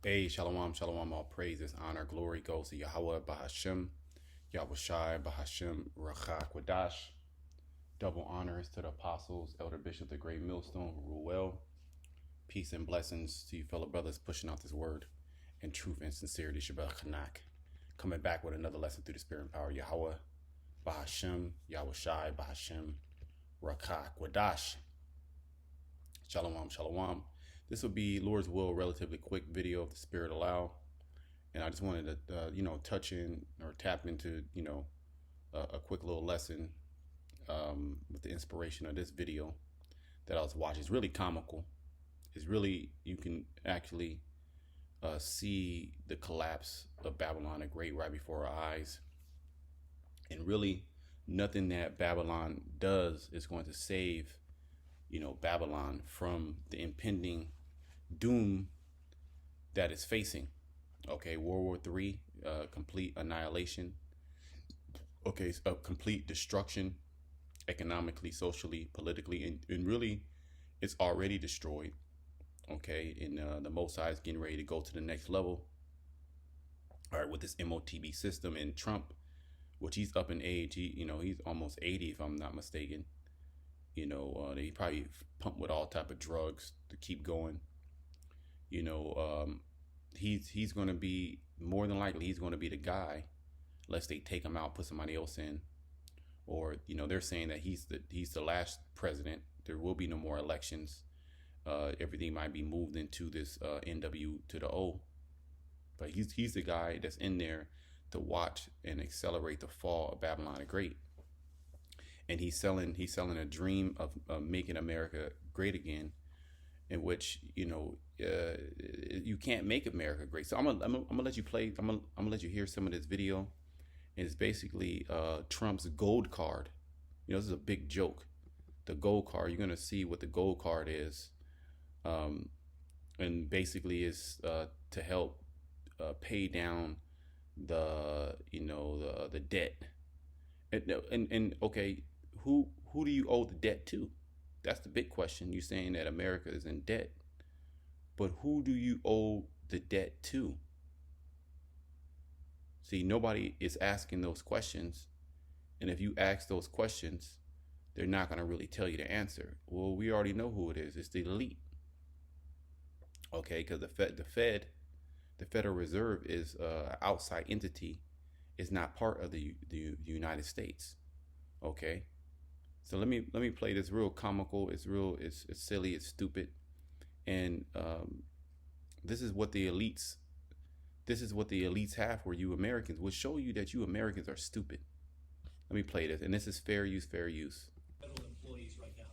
Hey, shalom, shalom, all praises, honor, glory goes to Yahweh, Bahashem, Yahweh Shai, Bahashem, Rachak, Wadash. Double honors to the apostles, Elder Bishop, the Great Millstone, who rule well. Peace and blessings to you fellow brothers pushing out this word in truth and sincerity, Shabbat Chanak. Coming back with another lesson through the spirit and power, Yahweh, Bahashem, Yahweh Shai, Bahashem, Rachak, Wadash. Shalom, shalom. This will be, Lord's will, a relatively quick video if the Spirit allow. And I just wanted to, touch in or tap into, a quick little lesson with the inspiration of this video that I was watching. It's really comical. It's really, you can actually see the collapse of Babylon the Great right before our eyes. And really, nothing that Babylon does is going to save Babylon from the impending doom that it's facing. Okay, World War III, complete annihilation. Okay, complete destruction, economically, socially, politically, and really, it's already destroyed. Okay, and the Most High is getting ready to go to the next level. All right, with this motb system, and Trump, which he's up in age, he's almost 80 if I'm not mistaken. They probably pumped with all type of drugs to keep going. He's going to be, more than likely, he's going to be the guy, unless they take him out, put somebody else in, or they're saying that he's the last president. There will be no more elections. Everything might be moved into this NW to the O, but he's the guy that's in there to watch and accelerate the fall of Babylon the Great. And he's selling a dream of making America great again, in which you can't make America great. So I'm gonna let you play. I'm gonna let you hear some of this video. And it's basically Trump's gold card. This is a big joke. The gold card. You're gonna see what the gold card is, and basically is to help pay down the the debt. And okay. Who do you owe the debt to? That's the big question. You're saying that America is in debt, but who do you owe the debt to? See, nobody is asking those questions, and if you ask those questions, they're not going to really tell you the answer. Well, we already know who it is. It's the elite. Okay, because the Federal Reserve is an outside entity. It's not part of the United States. Okay. So let me play this real comical. It's silly. It's stupid, and this is what the elites have for you Americans. Will show you that you Americans are stupid. Let me play this, and this is fair use. Federal employees right now.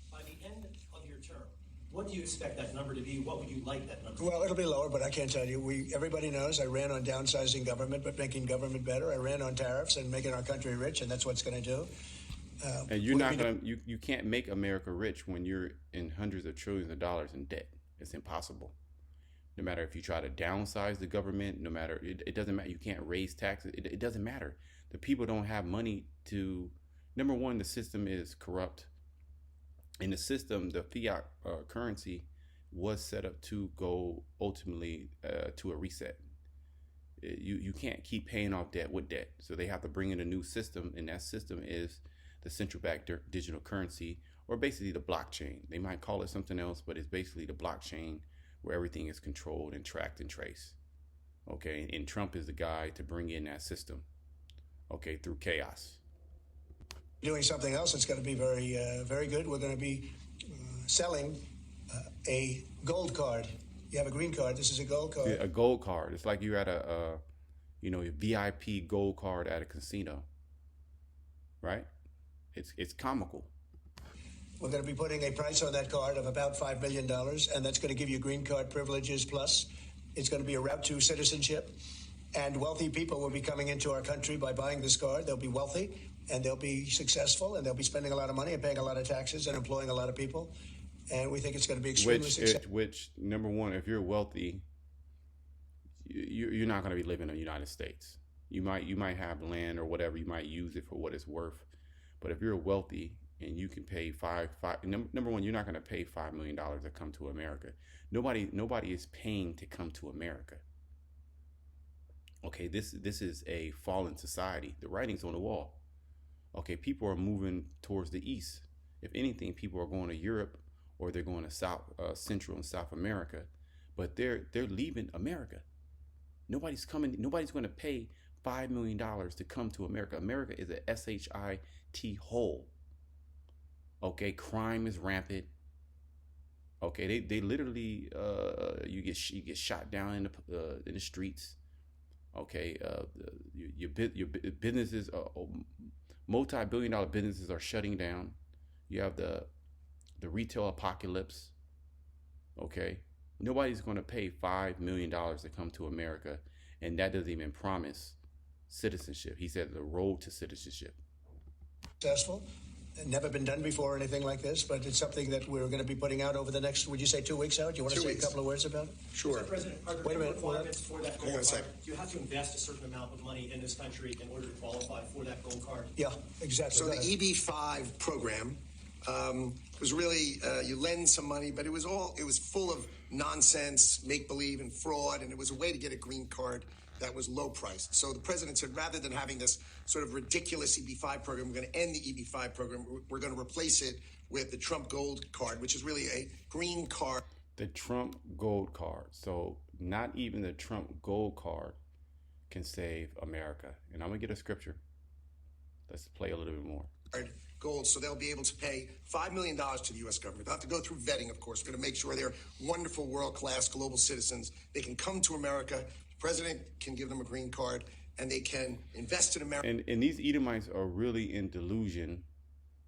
By the end of your term, what do you expect that number to be? What would you like that number to be? Well, it'll be lower, but I can't tell you. Everybody knows I ran on downsizing government, but making government better. I ran on tariffs and making our country rich, and that's what's going to do. And you're not gonna, you can't make America rich when you're in hundreds of trillions of dollars in debt. It's impossible. No matter if you try to downsize the government, no matter, it doesn't matter. You can't raise taxes. It doesn't matter. The people don't have money to. Number one, the system is corrupt. In the system, the fiat currency was set up to go ultimately to a reset. You can't keep paying off debt with debt. So they have to bring in a new system, and that system is the central bank digital currency, or basically the blockchain. They might call it something else, but it's basically the blockchain where everything is controlled and tracked and traced. Okay, and Trump is the guy to bring in that system. Okay, through chaos. Doing something else that's going to be very, very good. We're going to be selling a gold card. You have a green card. This is a gold card. Yeah, a gold card. It's like you're at a VIP gold card at a casino, right? It's comical. We're going to be putting a price on that card of about $5 million, and that's going to give you green card privileges. Plus, it's going to be a route to citizenship, and wealthy people will be coming into our country by buying this card. They'll be wealthy, and they'll be successful, and they'll be spending a lot of money and paying a lot of taxes and employing a lot of people. And we think it's going to be extremely successful. Which, number one, if you're wealthy, you're not going to be living in the United States. You might have land or whatever. You might use it for what it's worth. But if you're wealthy, and you can pay number one, you're not going to pay $5 million to come to America. Nobody is paying to come to America. Okay, this is a fallen society. The writing's on the wall. Okay, people are moving towards the east. If anything, people are going to Europe, or they're going to Central and South America, but they're leaving America. Nobody's coming. Nobody's going to pay $5 million to come to America. America is a shit hole. Okay, crime is rampant. Okay, they literally you get shot down in the streets. Okay, your businesses, multi-billion-dollar businesses are shutting down. You have the retail apocalypse. Okay, nobody's going to pay $5 million to come to America, and that doesn't even promise citizenship. He said the road to citizenship. Successful. Never been done before or anything like this, but it's something that we're going to be putting out over the next, would you say 2 weeks out? Do you want to say a couple of words about it? Sure. Mr. President, are there Wait a minute. requirements for that gold Hang on a card? second. Do you have to invest a certain amount of money in this country in order to qualify for that gold card? Yeah, exactly. So Go the ahead. EB-5 program was really, you lend some money, but it was full of nonsense, make-believe, and fraud, and it was a way to get a green card that was low priced. So the president said, rather than having this sort of ridiculous EB-5 program, we're going to end the EB-5 program. We're going to replace it with the Trump Gold Card, which is really a green card. The Trump Gold Card. So not even the Trump Gold Card can save America. And I'm going to get a scripture. Let's play a little bit more. Gold, so they'll be able to pay $5 million to the U.S. government. They'll have to go through vetting, of course. We're going to make sure they're wonderful, world-class global citizens. They can come to America. The president can give them a green card, and they can invest in America. And these Edomites are really in delusion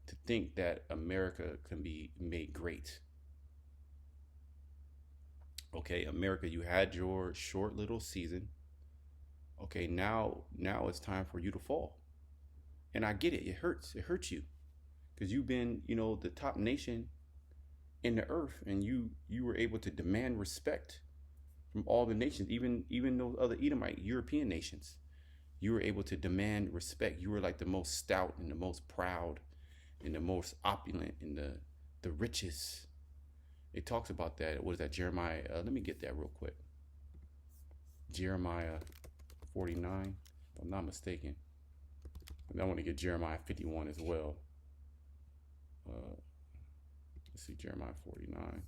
to think that America can be made great. Okay, America, you had your short little season. Okay, now it's time for you to fall. And I get it. It hurts. It hurts you. Because you've been, the top nation in the earth, and you were able to demand respect from all the nations, even those other Edomite European nations. You were able to demand respect. You were like the most stout and the most proud and the most opulent and the richest. It talks about that. What is that? Jeremiah. Let me get that real quick. Jeremiah 49, if I'm not mistaken. And I want to get Jeremiah 51 as well. Let's see, Jeremiah 49.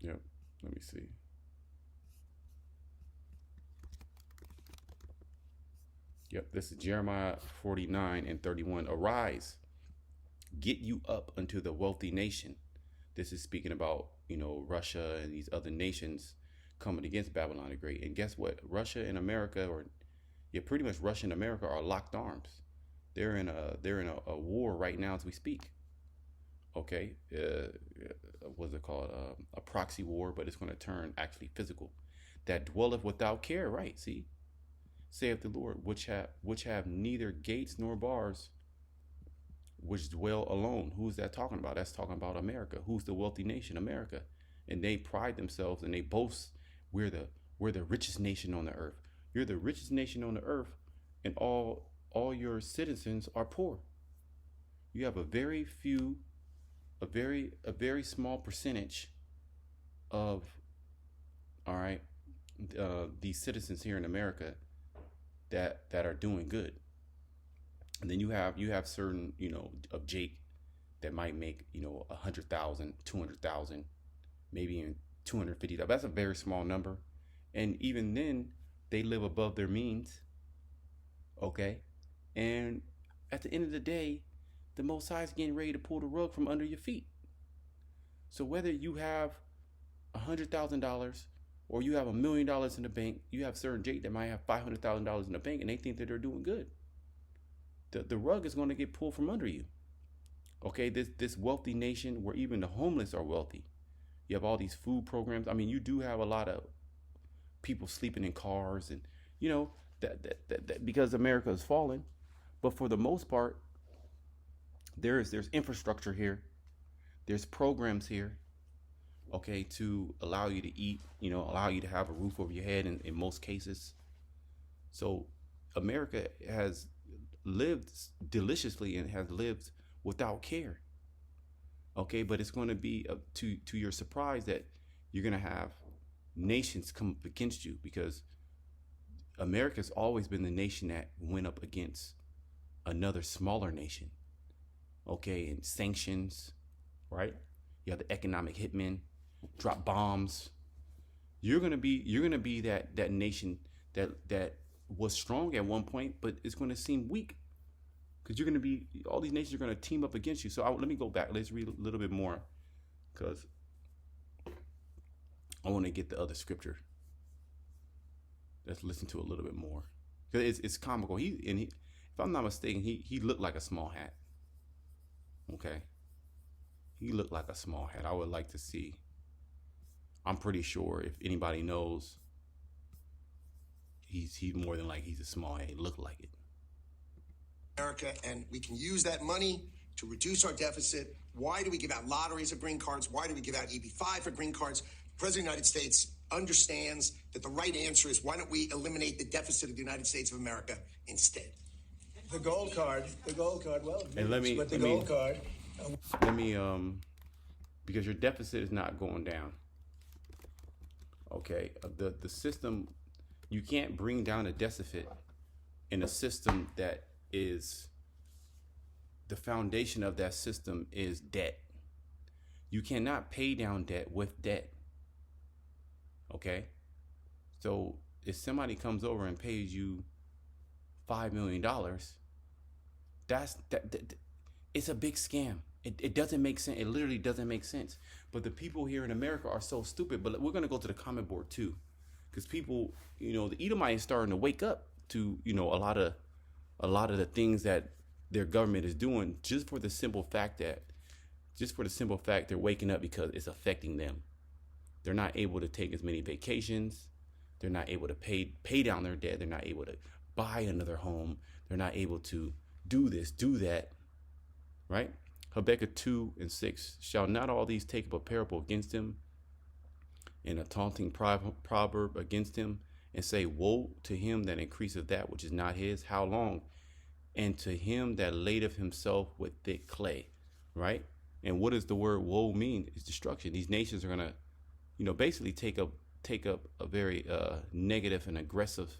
Yep, let me see. Yep, this is Jeremiah 49 and 31. Arise, get you up unto the wealthy nation. This is speaking about, Russia and these other nations coming against Babylon the Great. And guess what? Russia and America, pretty much Russia and America are locked arms. They're in a war right now as we speak. Okay, what's it called? A proxy war, but it's going to turn actually physical. That dwelleth without care, right? See, saith the Lord, which have neither gates nor bars, which dwell alone. Who's that talking about? That's talking about America. Who's the wealthy nation? America. And they pride themselves and they boast, we're the richest nation on the earth. You're the richest nation on the earth, and all your citizens are poor. You have a very small percentage of, these citizens here in America that are doing good. And then you have certain, of Jake that might make, 100,000, 200,000, maybe even 250,000. That's a very small number. And even then, they live above their means. Okay. And at the end of the day, the Most High is getting ready to pull the rug from under your feet. So whether you have $100,000 or you have $1 million in the bank, you have certain Jake that might have $500,000 in the bank, and they think that they're doing good. The rug is going to get pulled from under you. Okay, this wealthy nation where even the homeless are wealthy. You have all these food programs. I mean, you do have a lot of people sleeping in cars, and that because America is falling. But for the most part, there's infrastructure here. There's programs here, okay, to allow you to eat, allow you to have a roof over your head in most cases. So America has lived deliciously and has lived without care. Okay, but it's going to be to your surprise that you're going to have nations come up against you, because America's always been the nation that went up against another smaller nation. Okay, and sanctions, right? You have the economic hitmen, drop bombs. You're gonna be that nation that was strong at one point, but it's gonna seem weak, because you're gonna be, all these nations are gonna team up against you. So let me go back. Let's read a little bit more, because I want to get the other scripture. Let's listen to a little bit more, because it's comical. If I'm not mistaken, he looked like a small hat. Okay, he looked like a small hat. I would like to see. I'm pretty sure if anybody knows, he's more than like he's a small hat. He looked like it. America, and we can use that money to reduce our deficit. Why do we give out lotteries of green cards? Why do we give out EB-5 for green cards? The President of the United States understands that the right answer is, why don't we eliminate the deficit of the United States of America instead? The gold card, well, And let me, because your deficit is not going down. Okay, the system, you can't bring down a deficit in a system that is, the foundation of that system is debt. You cannot pay down debt with debt. Okay, so if somebody comes over and pays you $5 million, it's a big scam. It doesn't make sense. It literally doesn't make sense. But the people here in America are so stupid. But we're going to go to the comment board too, because people, the Edomites starting to wake up to, a lot of the things that their government is doing, just for the simple fact they're waking up because it's affecting them. They're not able to take as many vacations. They're not able to pay down their debt. They're not able to buy another home. They're not able to do this, do that, right? Habakkuk 2:6, shall not all these take up a parable against him, and a taunting proverb against him, and say, woe to him that increaseth that which is not his, how long? And to him that ladeth himself with thick clay, right? And what does the word woe mean? It's destruction. These nations are going to, basically take up a very negative and aggressive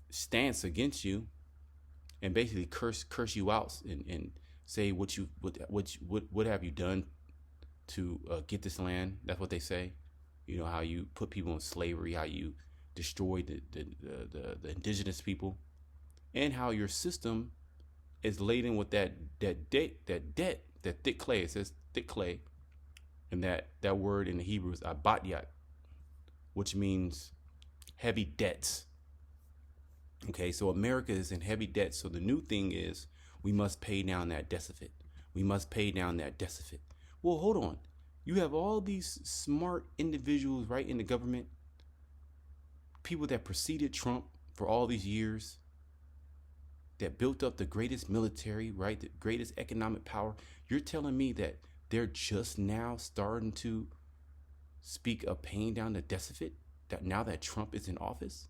stance against you, and basically curse you out and say what have you done to get this land. That's what they say. How you put people in slavery, how you destroyed the indigenous people, and how your system is laden with that debt, that thick clay. It says thick clay, and that word in the Hebrew is abatyat, which means heavy debts. Okay, so America is in heavy debt. So the new thing is, we must pay down that deficit. We must pay down that deficit. Well, hold on. You have all these smart individuals right in the government, people that preceded Trump for all these years, that built up the greatest military, right? The greatest economic power. You're telling me that they're just now starting to speak of paying down the deficit, that now that Trump is in office?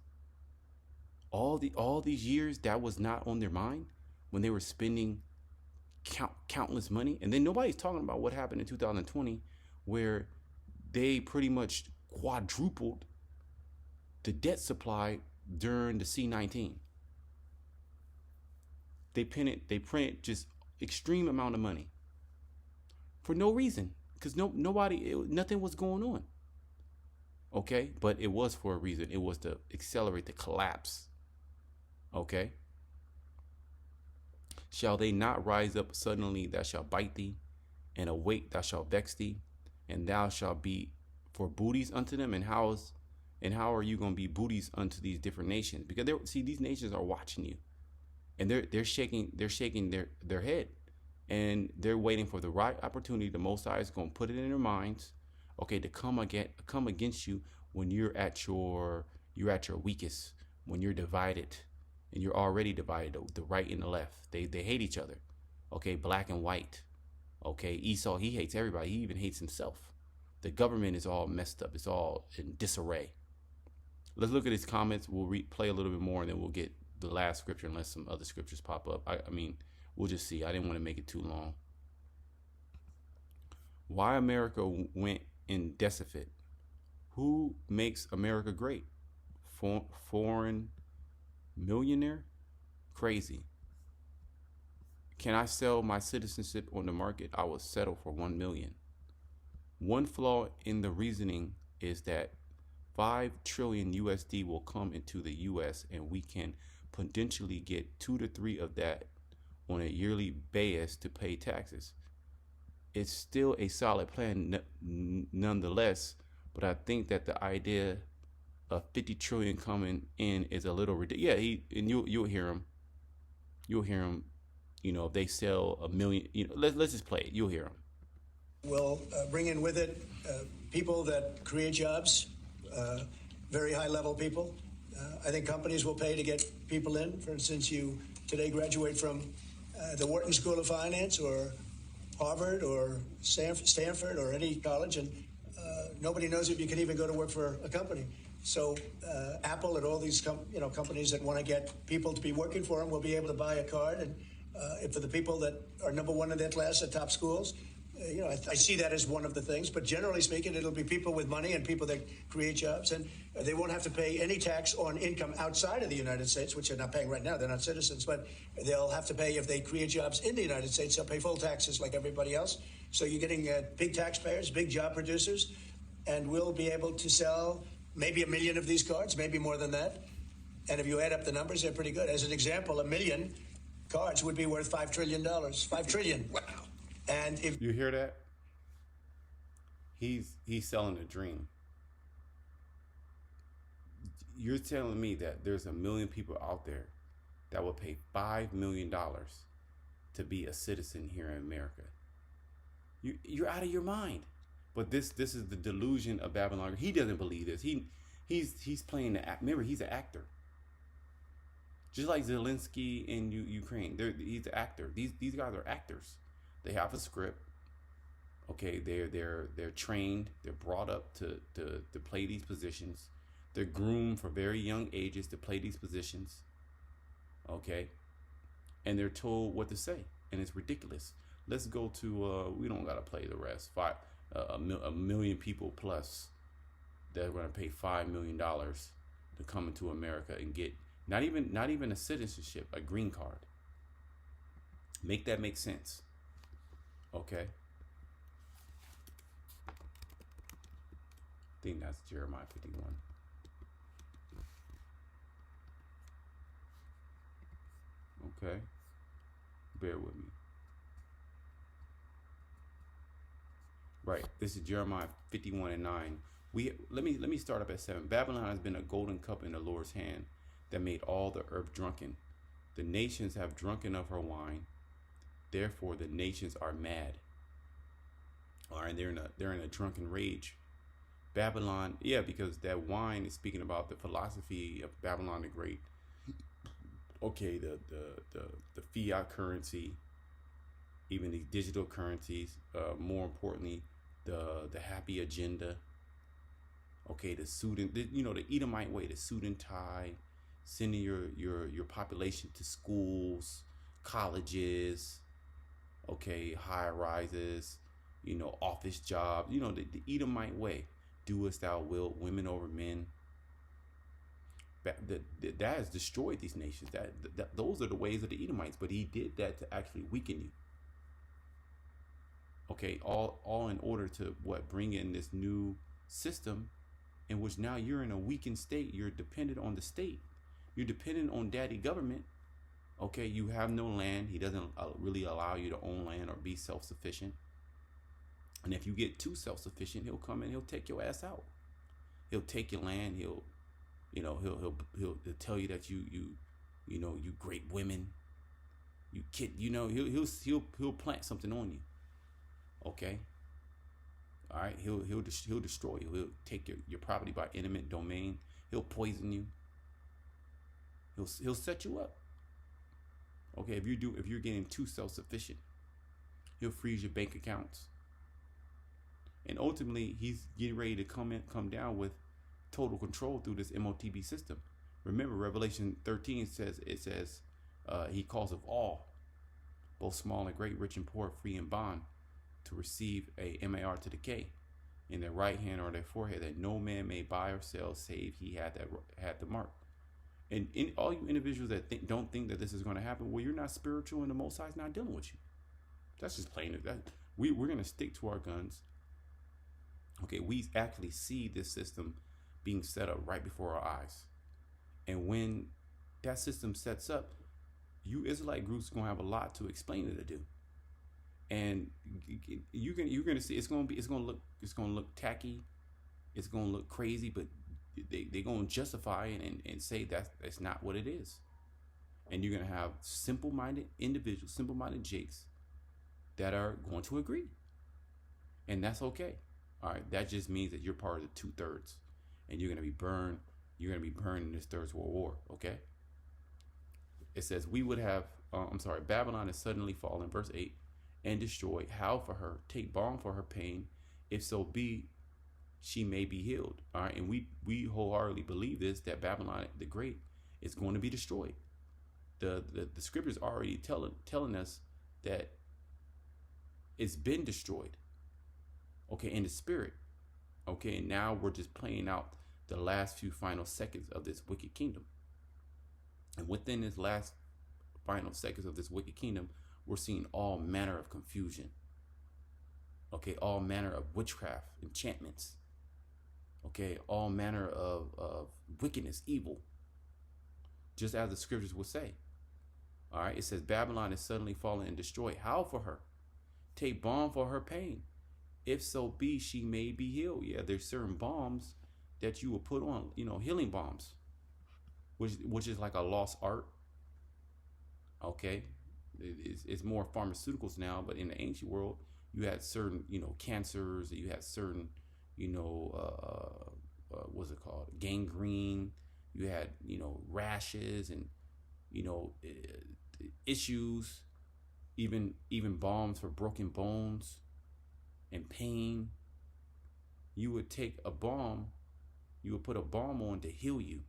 All these years, that was not on their mind when they were spending countless money. And then nobody's talking about what happened in 2020, where they pretty much quadrupled the debt supply during the C-19. They printed just extreme amount of money for no reason, because nothing was going on. Okay, but it was for a reason. It was to accelerate the collapse. Okay. Shall they not rise up suddenly that shall bite thee, and awake that shall vex thee, and thou shalt be for booties unto them? And how are you going to be booties unto these different nations? Because these nations are watching you, and they're shaking their head, and they're waiting for the right opportunity. The Most High is going to put it in their minds, okay, to come against you when you're at your weakest, when you're divided. And you're already divided, the right and the left. They hate each other. Okay, black and white. Okay, Esau, he hates everybody. He even hates himself. The government is all messed up. It's all in disarray. Let's look at his comments. We'll play a little bit more, and then we'll get the last scripture, unless some other scriptures pop up. I mean, we'll just see. I didn't want to make it too long. Why America went in deficit? Who makes America great? Foreign millionaire? Crazy. Can I sell my citizenship on the market? I will settle for 1 million. One flaw in the reasoning is that 5 trillion USD will come into the US, and we can potentially get 2 to 3 of that on a yearly basis to pay taxes. It's still a solid plan nonetheless, but I think that the idea of 50 trillion coming in is a little ridiculous. Yeah, you'll hear him. You'll hear him. If they sell 1 million, let's just play it. You'll hear him. Will bring in with it people that create jobs, very high-level people. I think companies will pay to get people in. For instance, you today graduate from the Wharton School of Finance or Harvard or Stanford or any college, and nobody knows if you can even go to work for a company. So Apple and all these companies that want to get people to be working for them will be able to buy a card, and for the people that are number one in their class at top schools, I see that as one of the things. But generally speaking, it'll be people with money and people that create jobs, and they won't have to pay any tax on income outside of the United States, which they're not paying right now. They're not citizens, but they'll have to pay if they create jobs in the United States. They'll pay full taxes like everybody else. So you're getting big taxpayers, big job producers, and we'll be able to sell maybe 1 million of these cards, maybe more than that. And if you add up the numbers, they're pretty good. As an example, 1 million cards would be worth $5 trillion. $5 trillion. Wow. And if you hear that, he's selling a dream. You're telling me that there's 1 million people out there that will pay $5 million to be a citizen here in America. You're out of your mind. But this is the delusion of Babylon. He doesn't believe this. He's playing the act. Remember, he's an actor. Just like Zelensky in Ukraine, he's an actor. These guys are actors. They have a script. Okay, they're trained. They're brought up to play these positions. They're groomed for very young ages to play these positions. Okay, and they're told what to say, and it's ridiculous. Let's go to. We don't gotta play the rest. 1 million people plus that are going to pay $5 million to come into America and get not even a citizenship, a green card. Make that make sense. Okay. I think that's Jeremiah 51. Okay. Bear with me. Right. This is Jeremiah 51:9. Let me start up at 7. Babylon has been a golden cup in the Lord's hand that made all the earth drunken. The nations have drunken of her wine. Therefore the nations are mad. All right, they're in a drunken rage. Babylon, yeah, because that wine is speaking about the philosophy of Babylon the Great. Okay, the fiat currency, even these digital currencies, more importantly, the happy agenda. Okay, the suit and the Edomite way, the suit and tie, sending your population to schools, colleges, okay, high rises, office jobs, the Edomite way. Do as thou wilt, women over men. That has destroyed these nations. That those are the ways of the Edomites, but he did that to actually weaken you. Okay, all in order to bring in this new system in which now you're in a weakened state. You're dependent on the state. You're dependent on daddy government. Okay, you have no land. He doesn't really allow you to own land or be self-sufficient. And if you get too self-sufficient, he'll come in. He'll take your ass out. He'll take your land. He'll tell you that you great women. You kid. He'll plant something on you. Okay. All right. He'll destroy you. He'll take your property by eminent domain. He'll poison you. He'll set you up. Okay. If you're getting too self-sufficient, he'll freeze your bank accounts. And ultimately, he's getting ready to come down with total control through this motb system. Remember, Revelation 13 says, he calls of all, both small and great, rich and poor, free and bond, to receive a mar to decay in their right hand or their forehead, that no man may buy or sell save he had the mark. And in all you individuals that don't think that this is going to happen, well, you're not spiritual, and the Most High is not dealing with you. That's just plain. We're going to stick to our guns. Okay, we actually see this system being set up right before our eyes. And when that system sets up, you Israelite groups are going to have a lot to explain it to do. And you're going to see it's going to look tacky. It's going to look crazy, but they're going to justify it and say that's not what it is. And you're going to have simple-minded individuals, simple-minded jakes that are going to agree. And that's okay. All right. That just means that you're part of the 2/3, and you're going to be burned. You're going to be burned in this Third World War. Okay. It says Babylon is suddenly fallen, verse 8, and destroyed. Howl for her, take balm for her pain, if so be she may be healed. All right. And we wholeheartedly believe this, that Babylon the Great is going to be destroyed. The scriptures already telling us that it's been destroyed. Okay, in the spirit. Okay, and now we're just playing out the last few final seconds of this wicked kingdom. And within this last final seconds of this wicked kingdom, we're seeing all manner of confusion. Okay, all manner of witchcraft, enchantments. Okay, all manner of wickedness, evil. Just as the scriptures will say. All right, it says Babylon is suddenly fallen and destroyed. Howl for her. Take balm for her pain. If so be she may be healed. Yeah, there's certain balms that you will put on, healing balms, which is like a lost art. Okay, it's more pharmaceuticals now, but in the ancient world, you had certain, cancers. You had certain, what's it called? Gangrene. You had, rashes and, issues. Even balms for broken bones and pain. You would take a balm, you would put a balm on to heal you.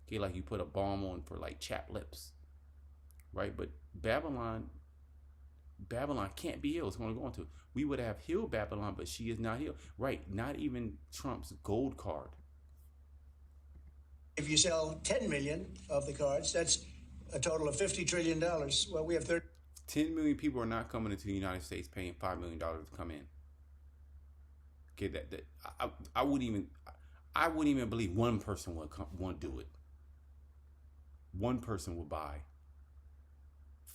Okay, like you put a balm on for like chapped lips. Right? But Babylon can't be healed. It's going to go into. We would have healed Babylon, but she is not healed. Right? Not even Trump's gold card. If you sell 10 million of the cards, that's a total of $50 trillion. Well, we have 10 million people are not coming into the United States paying $5 million to come in. Okay, I wouldn't even believe one person would do it. One person would buy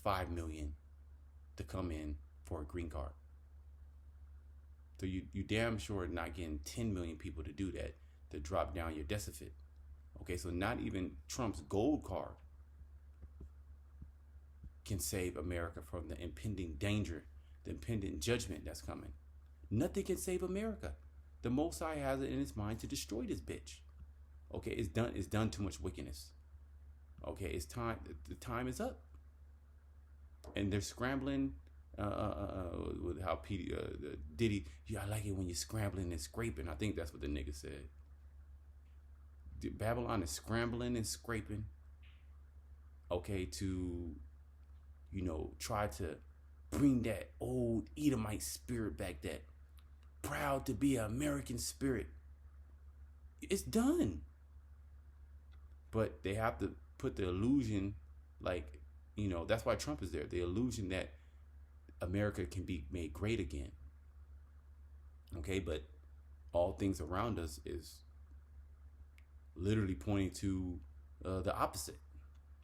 5 million to come in for a green card. So you damn sure are not getting 10 million people to do that, to drop down your deficit. Okay, so not even Trump's gold card can save America from the impending danger, the impending judgment that's coming. Nothing can save America. The Most High has it in his mind to destroy this bitch. Okay, it's done too much wickedness. Okay, it's time. The time is up, and they're scrambling. With how Diddy, I like it when you're scrambling and scraping. I think that's what the nigga said. Babylon is scrambling and scraping. Okay, to try to bring that old Edomite spirit back, that proud to be an American spirit. It's done. But they have to put the illusion, that's why Trump is there. The illusion that America can be made great again. Okay, but all things around us is literally pointing to the opposite.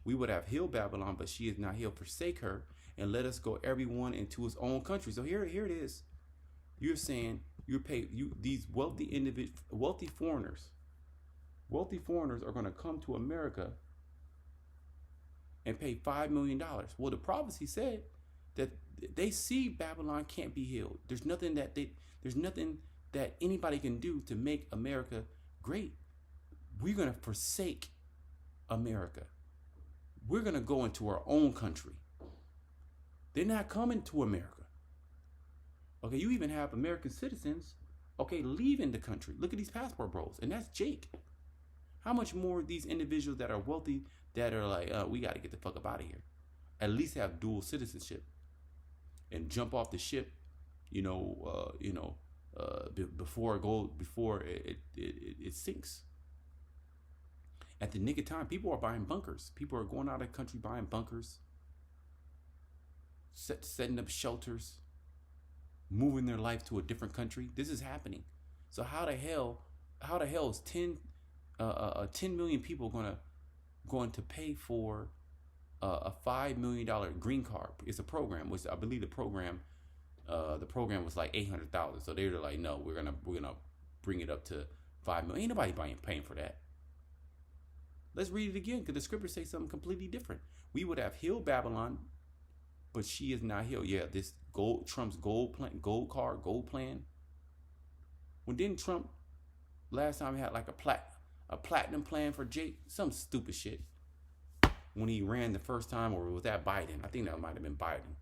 We would have healed Babylon, but she is not healed. Forsake her and let us go everyone into his own country. So here it is. You're saying these wealthy foreigners are going to come to America and pay $5 million. Well, the prophecy said that they see Babylon can't be healed. There's nothing that anybody can do to make America great. We're going to forsake America. We're going to go into our own country. They're not coming to America. Okay, you even have American citizens, leaving the country. Look at these passport bros, and that's Jake. How much more these individuals that are wealthy that are like, we got to get the fuck up out of here. At least have dual citizenship and jump off the ship, before it sinks. At the nick of time, people are buying bunkers. People are going out of the country buying bunkers, setting up shelters, moving their life to a different country. This is happening. So how the hell is 10 million people going to pay for a $5 million green card? It's a program, which I believe the program was like 800,000. So they were like, no, we're gonna bring it up to 5 million. Ain't nobody paying for that. Let's read it again, because the scriptures say something completely different. We would have healed Babylon, but she is not healed. Yeah, this Trump's gold plan. When didn't Trump last time he had like a platinum plan for Jake? Some stupid shit. When he ran the first time, or was that Biden? I think that might have been Biden.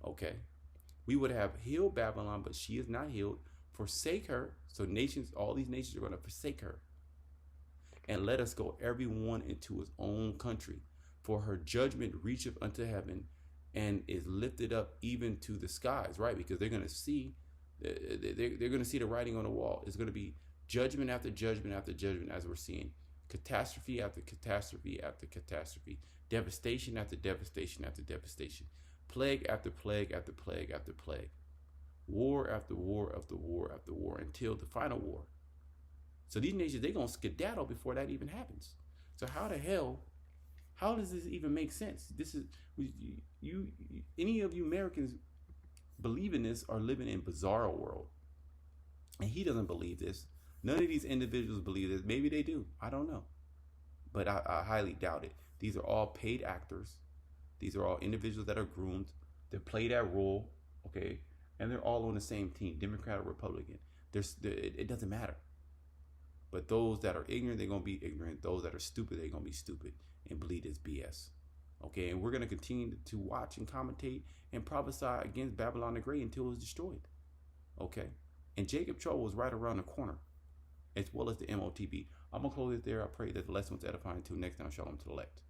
Okay. We would have healed Babylon, but she is not healed. Forsake her. So all these nations are going to forsake her. And let us go everyone into his own country. For her judgment reacheth unto heaven, and is lifted up even to the skies, right? Because they're going to see, they're going to see the writing on the wall. It's going to be judgment after judgment after judgment, as we're seeing. Catastrophe after catastrophe after catastrophe. Devastation after devastation after devastation. Plague after plague after plague after plague. War after war after war after war, until the final war. So these nations, they're going to skedaddle before that even happens. So how does this even make sense? This is, any of you Americans believe in this are living in bizarre world. And he doesn't believe this. None of these individuals believe this. Maybe they do. I don't know. But I highly doubt it. These are all paid actors. These are all individuals that are groomed. They play that role, okay? And they're all on the same team, Democrat or Republican. It doesn't matter. But those that are ignorant, they're going to be ignorant. Those that are stupid, they're going to be stupid and believe this BS. Okay, and we're going to continue to watch and commentate and prophesy against Babylon the Great until it's destroyed. Okay, and Jacob trouble was right around the corner, as well as the motb. I'm going to close it there. I pray that the lesson was edifying. Until next time, shalom to the elect.